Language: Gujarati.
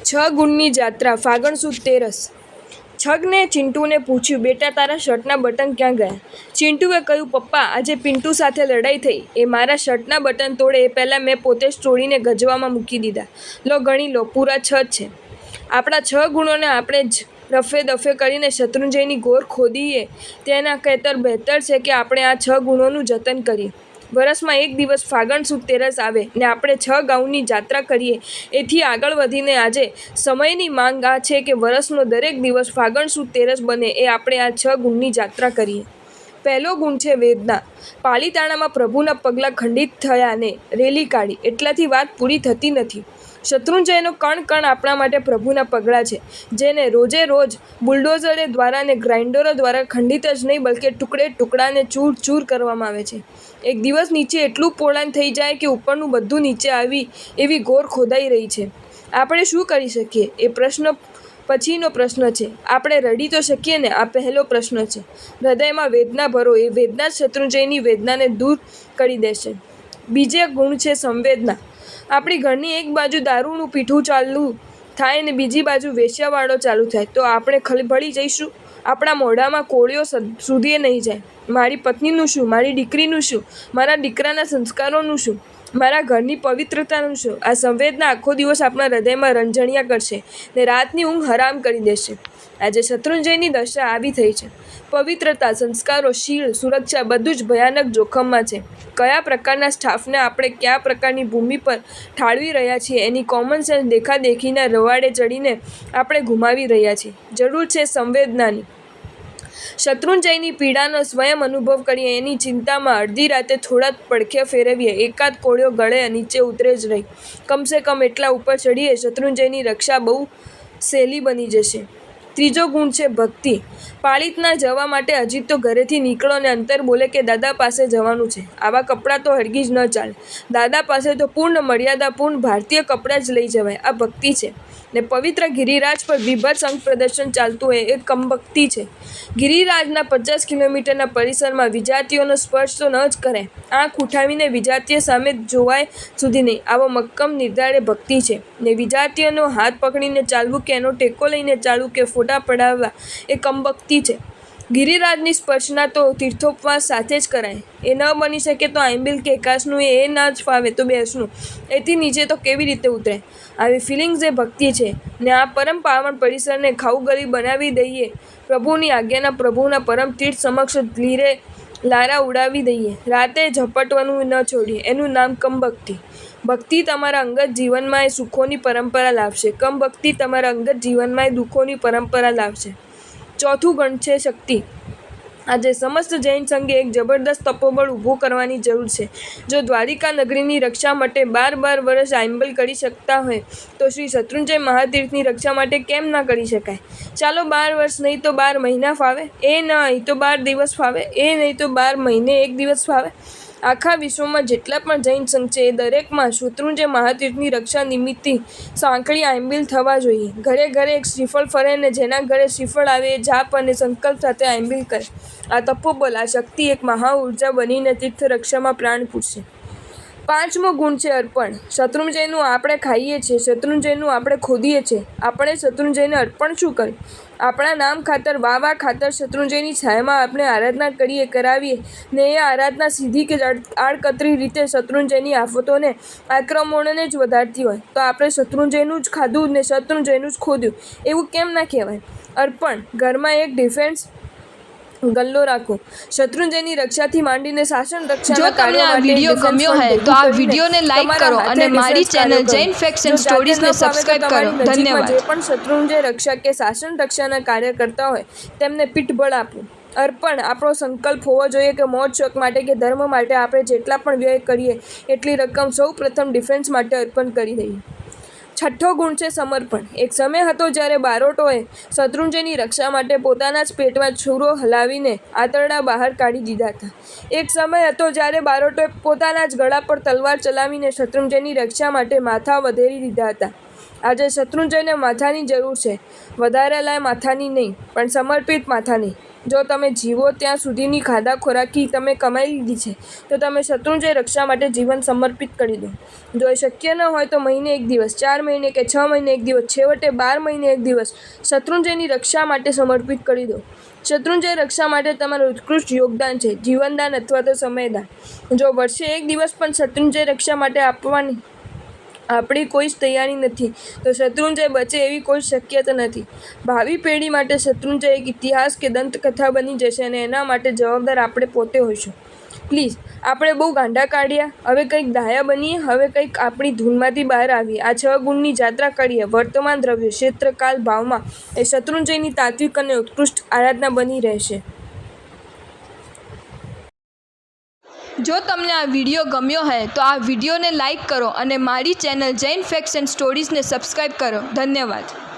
છ ગુણની જાત્રા ફાગણ સુદ તેરસ। છગને ચિંટુને પૂછ્યું, બેટા તારા શર્ટના બટન ક્યાં ગયા? ચિંટુએ કહ્યું, પપ્પા આજે પિન્ટુ સાથે લડાઈ થઈ, એ મારા શર્ટના બટન તોડે એ પહેલાં મેં પોતે જ તોડીને ગજવામાં મૂકી દીધા। લો ગણી લો, પૂરા 6 છે। આપણા 6 ગુણોને આપણે જ રફે દફે કરીને શત્રુંજયની ગોર ખોદીએ તેના કહેતર બહેતર છે કે આપણે આ 6 ગુણોનું જતન કરીએ। વરસમાં એક દિવસ ફાગણ સુદ તેરસ આવે ને આપણે 6 ગાઉની જાત્રા કરીએ। એથી આગળ વધીને આજે સમયની માંગ આ છે કે વરસનો દરેક દિવસ ફાગણ સુદ તેરસ બને એ આપણે આ 6 ગુણની જાત્રા કરીએ। પહેલો ગુણ છે વેદના। પાલીતાણામાં પ્રભુના પગલાં ખંડિત થયા ને રેલી કાઢી એટલાથી વાત પૂરી થતી નથી। શત્રુંજયનો કણ કણ આપણા માટે પ્રભુના પગલાં છે, જેને રોજે રોજ બુલડોઝરે દ્વારા ને ગ્રાઇન્ડરો દ્વારા ખંડિત જ નહીં બલકે ટુકડે ટુકડાને ચૂર ચૂર કરવામાં આવે છે। એક દિવસ નીચે એટલું પોલાણ થઈ જાય કે ઉપરનું બધું નીચે આવી એવી ગોર ખોદાઈ રહી છે। આપણે શું કરી શકીએ? એ પ્રશ્ન પછીનો પ્રશ્ન છે। આપણે રડી તો શકીએ ને? આ પહેલો પ્રશ્ન છે। હૃદયમાં વેદના ભરો, એ વેદના જ શત્રુંજયની વેદનાને દૂર કરી દેશે। બીજો ગુણ છે સંવેદના। આપણી ઘરની એક બાજુ દારૂનું પીઠું ચાલુ થાય ને બીજી બાજુ વેશ્યાવાળો ચાલુ થાય તો આપણે ખળભળી જઈશું? આપણા મોઢામાં કોળિયો સુધી નહીં જાય। મારી પત્નીનું શું? મારી દીકરીનું શું? મારા દીકરાના સંસ્કારોનું શું? મારા ઘરની પવિત્રતાનું શું? આ સંવેદના આખો દિવસ આપણા હૃદયમાં રંજણિયા કરશે ને રાતની ઊંઘ હરામ કરી દેશે। આજે શત્રુંજયની દશા આવી થઈ છે। પવિત્રતા, સંસ્કારો, શીળ, સુરક્ષા બધું જ ભયાનક જોખમમાં છે। કયા પ્રકારના સ્ટાફને આપણે કયા પ્રકારની ભૂમિ પર ઠાળવી રહ્યા છીએ એની કોમન સેન્સ દેખાદેખીના રવાડે ચડીને આપણે ગુમાવી રહ્યા છીએ। જરૂર છે સંવેદનાની। શત્રુંજયની પીડાનો સ્વયં અનુભવ કરીએ, એની ચિંતામાં અડધી રાતે થોડા પડખે ફેરવીએ, એકાદ કોળિયો ગળે નીચે ઉતરે જ નહીં। કમસે કમ એટલા ઉપર ચડીએ, શત્રુંજયની રક્ષા બહુ સહેલી બની જશે। ત્રીજો ગુણ છે ભક્તિ। પાલિતના જવા માટે હજી તો ઘરેથી નીકળો ને અંતર બોલે કે દાદા પાસે જવાનું છે। આવા કપડાં તો હરગી જ ન ચાલે। દાદા પાસે તો પૂર્ણ મર્યાદાપૂર્ણ ભારતીય કપડાં જ લઈ જવાય। આ ભક્તિ છે। ને પવિત્ર ગિરિરાજ પર બીભત્સ અંગ પ્રદર્શન ચાલતું હોય એ કમભક્તિ છે। ગિરિરાજના 50 કિલોમીટરના પરિસરમાં વિજાતીઓનો સ્પર્શ તો ન જ કરે, આંખ ઉઠાવીને વિજાતીય સામે જોવાય સુધી નહીં, આવો મક્કમ નિર્ધારે ભક્તિ છે। ને વિજાતીયનો હાથ પકડીને ચાલવું કે એનો ટેકો લઈને ચાલવું કે ફોટા પડાવવા એ કમભક્તિ છે। ગિરિરાજની સ્પર્શના તો તીર્થોપવાસ સાથે જ કરાય। એ ન બની શકે તો આંબિલ કે એકાસનું, એ ન જ ફાવે તો બેસનું, એથી નીચે તો કેવી રીતે ઉતરે? આવી ફિલિંગ્સ એ ભક્તિ છે। ને આ પરમ પાવન પરિસરને ખાઉગલી બનાવી દઈએ, પ્રભુની આજ્ઞાના પ્રભુના પરમ તીર્થ સમક્ષ લીરે લારા ઉડાવી દઈએ, રાતે ઝપટવાનું ન છોડીએ, એનું નામ કમભક્તિ। ભક્તિ તમારા અંગત જીવનમાં એ સુખોની પરંપરા લાવશે, કમભક્તિ તમારા અંગત જીવનમાં એ દુઃખોની પરંપરા લાવશે। ચોથું ગણ છે શક્તિ। આજે સમસ્ત જૈન સંઘે એક જબરદસ્ત તપોબળ ઊભું કરવાની જરૂર છે। જો દ્વારિકા નગરીની રક્ષા માટે 12 વર્ષ આંબલ કરી શકતા હોય તો શ્રી શત્રુંજય મહાતીર્થની રક્ષા માટે કેમ ના કરી શકાય? ચાલો 12 વર્ષ નહીં તો 12 મહિના ફાવે, એ નહીં તો 12 દિવસ ફાવે, એ નહીં તો 12 મહિને 1 દિવસ ફાવે। આખા વિશ્વમાં જેટલા પણ જૈન સંઘ છે એ દરેકમાં શત્રુંજય મહાતીર્થની રક્ષા નિમિત્તે સાંકળી આંબિલ થવા જોઈએ। ઘરે ઘરે એક શ્રીફળ ફરે ને જેના ઘરે શ્રીફળ આવે એ જાપ અને સંકલ્પ સાથે આંબિલ કરે। આ તપોબલ, આ શક્તિ એક મહા ઉર્જા બનીને તીર્થ રક્ષામાં પ્રાણ પૂરશે। પાંચમો ગુણ છે અર્પણ। શત્રુંજયનું આપણે ખાઈએ છીએ, શત્રુંજયનું આપણે ખોદીએ છીએ, આપણે શત્રુંજયને અર્પણ શું કર્યું? આપણા નામ ખાતર, વાહ ખાતર શત્રુંજયની છાયામાં આપણે આરાધના કરાવીએ ને એ આરાધના સીધી કે આડકતરી રીતે શત્રુંજયની આફતોને, આક્રમણોને જ વધારતી હોય તો આપણે શત્રુંજયનું જ ખાધું ને શત્રુંજયનું જ ખોદ્યું એવું કેમ ના કહેવાય? અર્પણ। ઘરમાં એક ડિફેન્સ ગલ્લો રાખો। શત્રુંજયની રક્ષાથી માંડીને શાસન રક્ષાના કાર્યો માટે વિડિયો ગમ્યો હોય તો આ વિડિયોને લાઈક કરો અને મારી ચેનલ જૈન ફેક્ટ્સ એન્ડ સ્ટોરીઝને સબસ્ક્રાઇબ કરો। ધન્યવાદ। જે પણ શત્રુંજય રક્ષા કે શાસન રક્ષાના કાર્ય કરતા હોય તેમને પીઠબળ આપો। અર્પણ આપણો સંકલ્પ હોવો જોઈએ કે મોજ શોખ માટે કે ધર્મ માટે આપણે જેટલા પણ વ્યય કરીએ એટલી રકમ સૌ પ્રથમ ડિફેન્સ માટે અર્પણ કરી દઈએ। છઠ્ઠો ગુણ છે સમર્પણ। એક સમય હતો જ્યારે બારોટોએ શત્રુંજયની રક્ષા માટે પોતાના જ પેટમાં છૂરો હલાવીને આંતરડા બહાર કાઢી દીધા હતા। એક સમય હતો જ્યારે બારોટોએ પોતાના જ ગળા પર તલવાર ચલાવીને શત્રુંજયની રક્ષા માટે માથા વધેરી દીધા હતા। આજે શત્રુંજયને માથાની જરૂર છે, વધારેલા માથાની નહીં, પણ સમર્પિત માથાની। જો તમે જીવો ત્યાં સુધીની ખાધા ખોરાકી તમે કમાઈ લીધી છે તો તમે શત્રુંજય રક્ષા માટે જીવન સમર્પિત કરી દો. જો એ શક્ય ન હોય તો મહિને એક દિવસ, 4 મહિને કે 6 મહિને એક દિવસ, છેવટે 12 મહિને એક દિવસ શત્રુંજયની રક્ષા માટે સમર્પિત કરી દો. શત્રુંજય રક્ષા માટે તમારું ઉત્કૃષ્ટ યોગદાન છે જીવનદાન અથવા તો સમયદાન. જો વર્ષે એક દિવસ પણ શત્રુંજય રક્ષા માટે આપવાની આપણી કોઈ જ તૈયારી નથી તો શત્રુંજય બચે એવી કોઈ શક્યતા નથી. ભાવિ પેઢી માટે શત્રુંજય એક ઇતિહાસ કે દંતકથા બની જશે અને એના માટે જવાબદાર આપણે પોતે હોઈશું. પ્લીઝ, આપણે બહુ ગાંડા કાઢ્યા, હવે કંઈક ડાયા બનીએ, હવે કંઈક આપણી ધૂનમાંથી બહાર આવીએ. આ 6 ગુણની જાત્રા કરીએ. વર્તમાન દ્રવ્ય, ક્ષેત્ર, કાલ, ભાવમાં એ શત્રુંજયની તાત્વિક અને ઉત્કૃષ્ટ આરાધના બની રહેશે. જો તમને આ વિડીયો ગમ્યો હોય તો આ વિડીયોને લાઈક કરો અને મારી ચેનલ જૈન ફેક્ટ્સ એન્ડ સ્ટોરીઝને સબસ્ક્રાઈબ કરો. ધન્યવાદ.